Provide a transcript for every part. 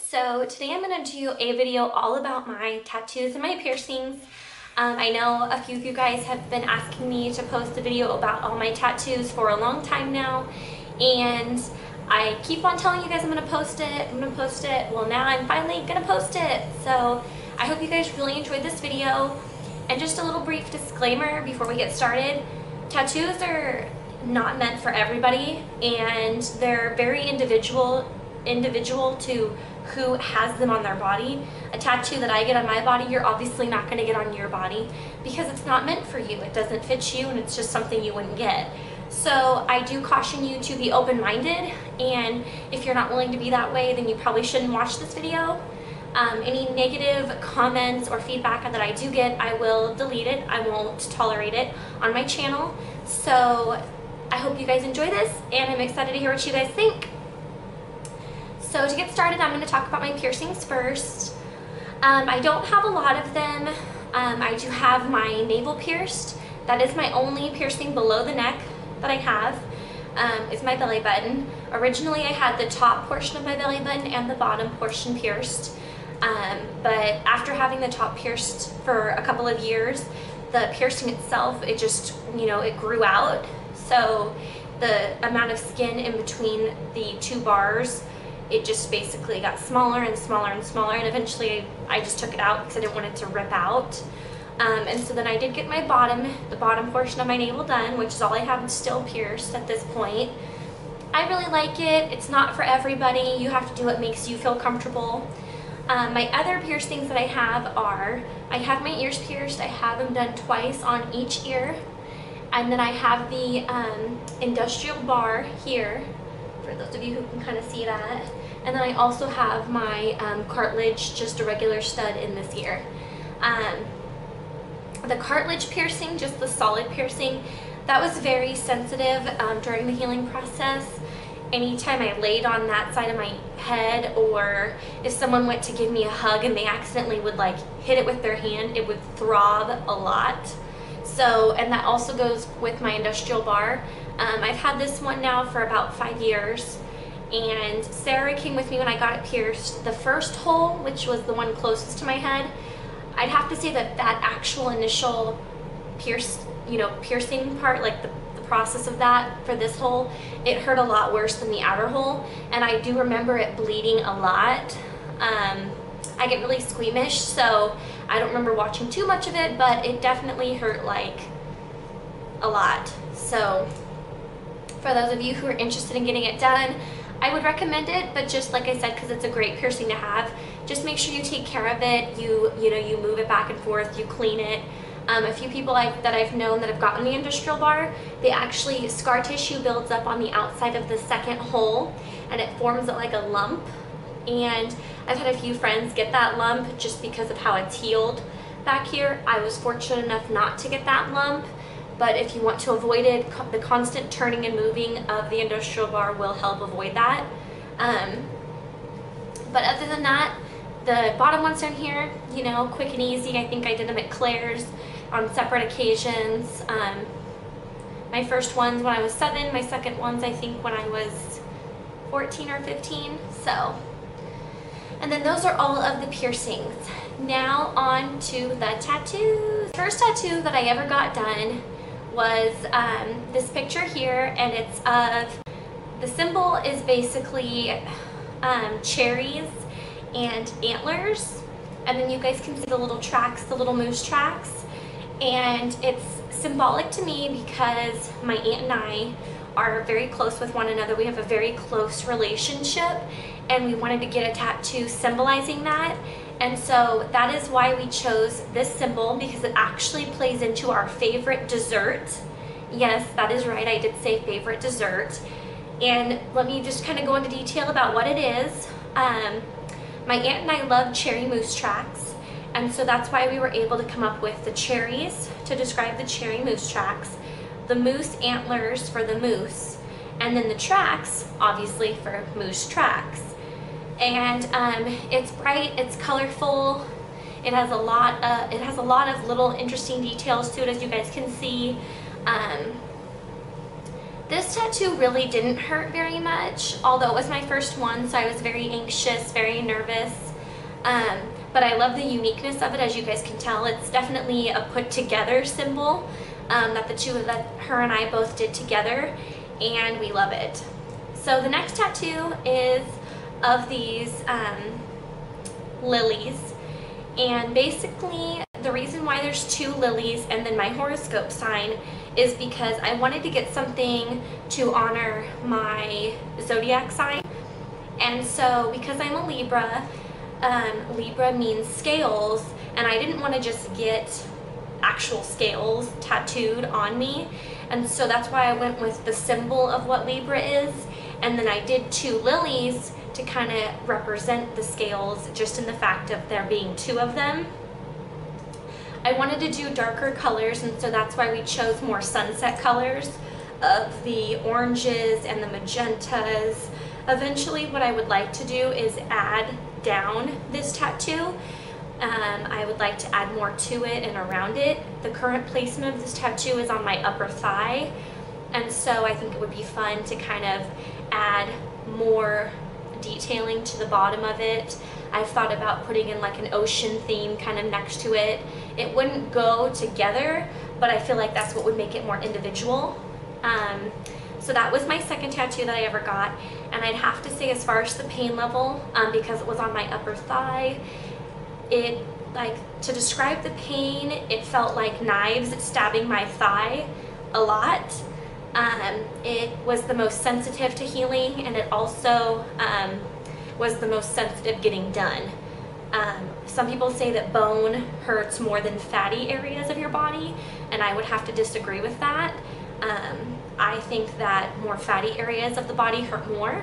So today I'm going to do a video all about my tattoos and my piercings. I know a few of you guys have been asking me to post a video about all my tattoos for a long time now, and I keep on telling you guys I'm going to post it, Well, now I'm finally going to post it. So I hope you guys really enjoyed this video. And just a little brief disclaimer before we get started. Tattoos are not meant for everybody, and they're very individual to who has them on their body. A tattoo that I get on my body, you're obviously not going to get on your body because it's not meant for you. It doesn't fit you, and it's just something you wouldn't get. So I do caution you to be open-minded, and if you're not willing to be that way, then you probably shouldn't watch this video. Any negative comments or feedback that I do get, I will delete it. I won't tolerate it on my channel. So I hope you guys enjoy this, and I'm excited to hear what you guys think. So to get started, I'm going to talk about my piercings first. I don't have a lot of them. I do have my navel pierced. That is my only piercing below the neck that I have. Is my belly button. Originally I had the top portion of my belly button and the bottom portion pierced. But after having the top pierced for a couple of years, the piercing itself, it just, it grew out. So the amount of skin in between the two bars, it just basically got smaller and smaller and smaller, and eventually I just took it out because I didn't want it to rip out. And so then I did get the bottom portion of my navel done, which is all I have still pierced at this point. I really like it. It's not for everybody. You have to do what makes you feel comfortable. My other piercings that I have are, I have my ears pierced. I have them done twice on each ear. And then I have the industrial bar here, for those of you who can kind of see that. And then I also have my cartilage, just a regular stud in this ear. The cartilage piercing, just the solid piercing, that was very sensitive during the healing process. Anytime I laid on that side of my head, or if someone went to give me a hug and they accidentally would like hit it with their hand, it would throb a lot. So, and that also goes with my industrial bar. I've had this one now for about 5 years, and Sarah came with me when I got it pierced. The first hole, which was the one closest to my head, I'd have to say that that actual initial piercing part, like the process of that for this hole, it hurt a lot worse than the outer hole, and I do remember it bleeding a lot. I get really squeamish, so I don't remember watching too much of it, but it definitely hurt like a lot. So for those of you who are interested in getting it done, I would recommend it, but just like I said, because it's a great piercing to have, just make sure you take care of it. You move it back and forth, you clean it. A few people that I've known that have gotten the industrial bar, they actually, scar tissue builds up on the outside of the second hole, and it forms like a lump. And I've had a few friends get that lump just because of how it's healed back here. I was fortunate enough not to get that lump, but if you want to avoid it, the constant turning and moving of the industrial bar will help avoid that. But other than that, the bottom ones down here, quick and easy. I think I did them at Claire's on separate occasions. My first ones when I was 7, my second ones I think when I was 14 or 15. So, and then those are all of the piercings. Now on to the tattoos. First tattoo that I ever got done was this picture here, and it's of, the symbol is basically cherries and antlers, and then you guys can see the little tracks, the little moose tracks, and it's symbolic to me because my aunt and I are very close with one another. We have a very close relationship, and we wanted to get a tattoo symbolizing that. And so that is why we chose this symbol, because it actually plays into our favorite dessert. Yes, that is right, I did say favorite dessert. And let me just kind of go into detail about what it is. My aunt and I love cherry moose tracks, and so that's why we were able to come up with the cherries to describe the cherry moose tracks, the moose antlers for the moose, and then the tracks, obviously, for moose tracks. And it's bright, it's colorful, it has a lot of little interesting details to it, as you guys can see. This tattoo really didn't hurt very much, although it was my first one, so I was very anxious, very nervous. But I love the uniqueness of it, as you guys can tell. It's definitely a put together symbol that her and I both did together, and we love it. So the next tattoo is of these lilies, and basically the reason why there's 2 lilies and then my horoscope sign is because I wanted to get something to honor my zodiac sign. And so because I'm a Libra, Libra means scales, and I didn't want to just get actual scales tattooed on me, and so that's why I went with the symbol of what Libra is, and then I did 2 lilies to kind of represent the scales, just in the fact of there being 2 of them. I wanted to do darker colors, and so that's why we chose more sunset colors of the oranges and the magentas. Eventually what I would like to do is add down this tattoo. I would like to add more to it and around it. The current placement of this tattoo is on my upper thigh, and so I think it would be fun to kind of add more detailing to the bottom of it. I've thought about putting in like an ocean theme kind of next to it. It wouldn't go together, but I feel like that's what would make it more individual. So that was my second tattoo that I ever got, and I'd have to say, as far as the pain level, because it was on my upper thigh, it, like, to describe the pain, it felt like knives stabbing my thigh a lot. It was the most sensitive to healing, and it also was the most sensitive getting done. Some people say that bone hurts more than fatty areas of your body, and I would have to disagree with that. I think that more fatty areas of the body hurt more.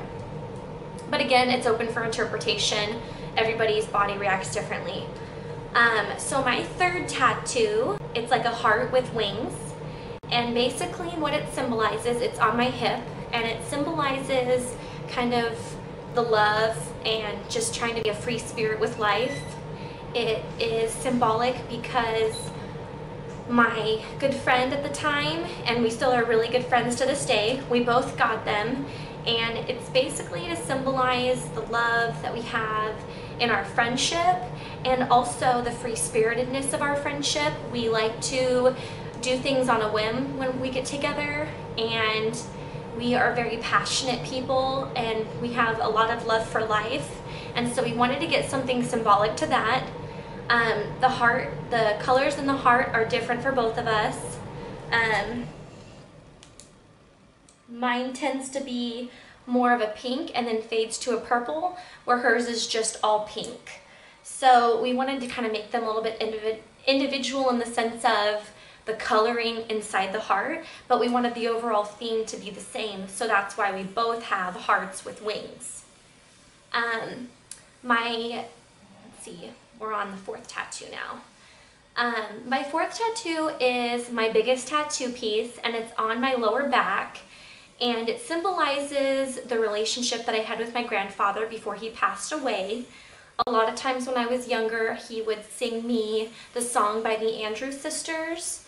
But again, it's open for interpretation. Everybody's body reacts differently. So my third tattoo, it's like a heart with wings. And basically what it symbolizes, it's on my hip, and it symbolizes kind of the love and just trying to be a free spirit with life. It is symbolic because my good friend at the time, and we still are really good friends to this day, we both got them, and it's basically to symbolize the love that we have in our friendship and also the free-spiritedness of our friendship. We like to do things on a whim when we get together, and we are very passionate people, and we have a lot of love for life, and so we wanted to get something symbolic to that. The heart, the colors in the heart are different for both of us. Mine tends to be more of a pink and then fades to a purple, where hers is just all pink. So we wanted to kind of make them a little bit individual in the sense of the coloring inside the heart, but we wanted the overall theme to be the same, so that's why we both have hearts with wings. Let's see, we're on the 4th tattoo now. My 4th tattoo is my biggest tattoo piece, and it's on my lower back, and it symbolizes the relationship that I had with my grandfather before he passed away. A lot of times when I was younger, he would sing me the song by the Andrews Sisters.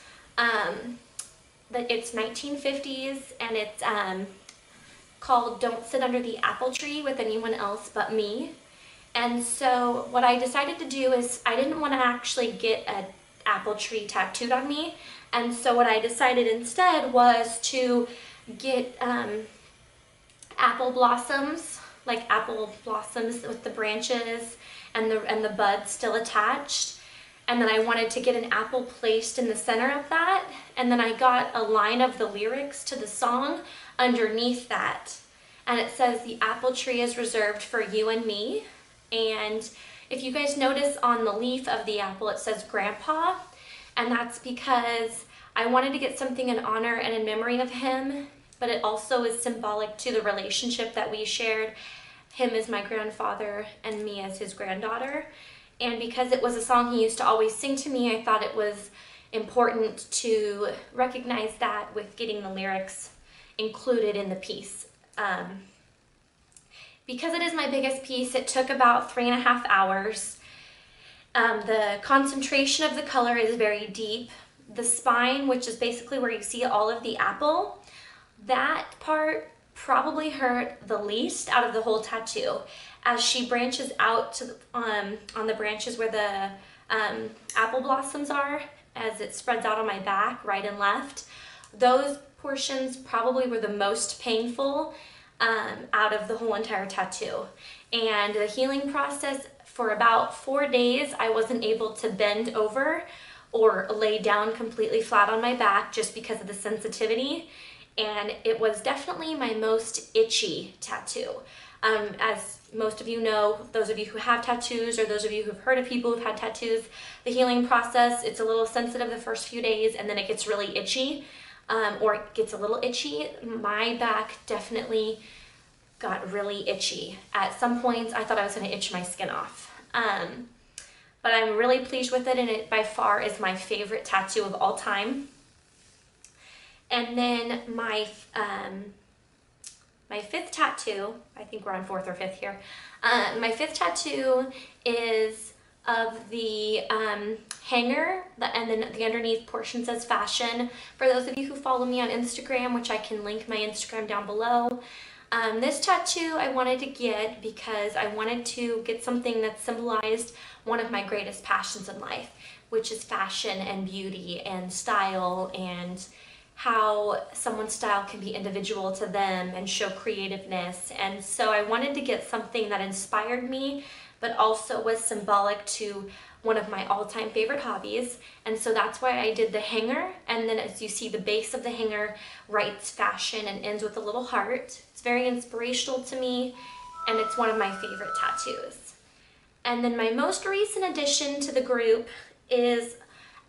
It's 1950s, and it's called Don't Sit Under the Apple Tree with Anyone Else But Me. And so what I decided to do is I didn't want to actually get an apple tree tattooed on me, and so what I decided instead was to get apple blossoms, like apple blossoms with the branches and the buds still attached. And then I wanted to get an apple placed in the center of that, and then I got a line of the lyrics to the song underneath that, and it says, "The apple tree is reserved for you and me." And if you guys notice on the leaf of the apple, it says Grandpa, and that's because I wanted to get something in honor and in memory of him, but it also is symbolic to the relationship that we shared, him as my grandfather and me as his granddaughter. And because it was a song he used to always sing to me, I thought it was important to recognize that with getting the lyrics included in the piece. Because it is my biggest piece, it took about 3.5 hours. The concentration of the color is very deep. The spine, which is basically where you see all of the apple, That part probably hurt the least out of the whole tattoo, as she branches out to the, on the branches where the apple blossoms are, as it spreads out on my back, right and left. Those portions probably were the most painful out of the whole entire tattoo. And the healing process, for about 4 days, I wasn't able to bend over or lay down completely flat on my back just because of the sensitivity. And it was definitely my most itchy tattoo. As most of you know, those of you who have tattoos or those of you who've heard of people who've had tattoos, the healing process, it's a little sensitive the first few days and then it gets really itchy, or it gets a little itchy. My back definitely got really itchy. At some points, I thought I was going to itch my skin off. But I'm really pleased with it, and it by far is my favorite tattoo of all time. And then my fifth tattoo, I think we're on fourth or fifth here. My fifth tattoo is of the hanger, and then the underneath portion says fashion. For those of you who follow me on Instagram, which I can link my Instagram down below, this tattoo I wanted to get because I wanted to get something that symbolized one of my greatest passions in life, which is fashion and beauty and style, and how someone's style can be individual to them and show creativeness. And so I wanted to get something that inspired me, but also was symbolic to one of my all-time favorite hobbies. And so that's why I did the hanger. And then as you see, the base of the hanger writes fashion and ends with a little heart. It's very inspirational to me, and it's one of my favorite tattoos. And then my most recent addition to the group is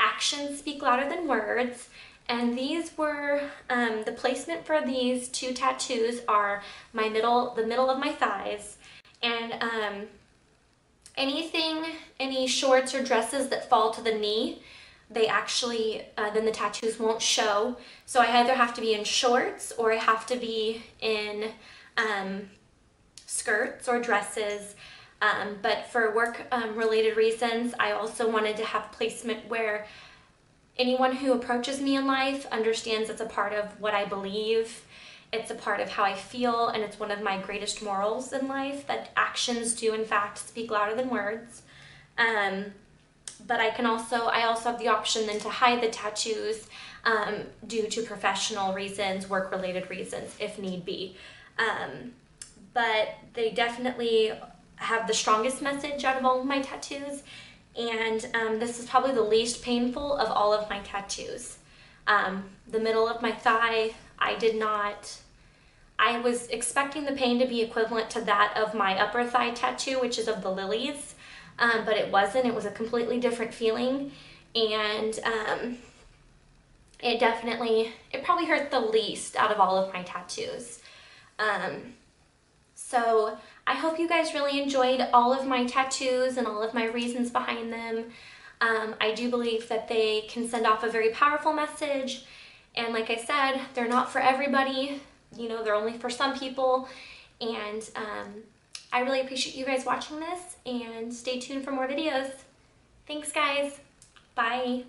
Actions Speak Louder Than Words. And these were, the placement for these two tattoos are the middle of my thighs. And any shorts or dresses that fall to the knee, they actually, then the tattoos won't show. So I either have to be in shorts or I have to be in skirts or dresses. But for work related reasons, I also wanted to have placement where anyone who approaches me in life understands it's a part of what I believe, it's a part of how I feel, and it's one of my greatest morals in life, that actions do in fact speak louder than words. But I also have the option then to hide the tattoos due to professional reasons, work-related reasons, if need be. But they definitely have the strongest message out of all of my tattoos. And this is probably the least painful of all of my tattoos. The middle of my thigh, I was expecting the pain to be equivalent to that of my upper thigh tattoo, which is of the lilies, but it wasn't. It was a completely different feeling, and it probably hurt the least out of all of my tattoos. So I hope you guys really enjoyed all of my tattoos and all of my reasons behind them. I do believe that they can send off a very powerful message. And like I said, they're not for everybody. You know, they're only for some people. And I really appreciate you guys watching this, and stay tuned for more videos. Thanks, guys. Bye.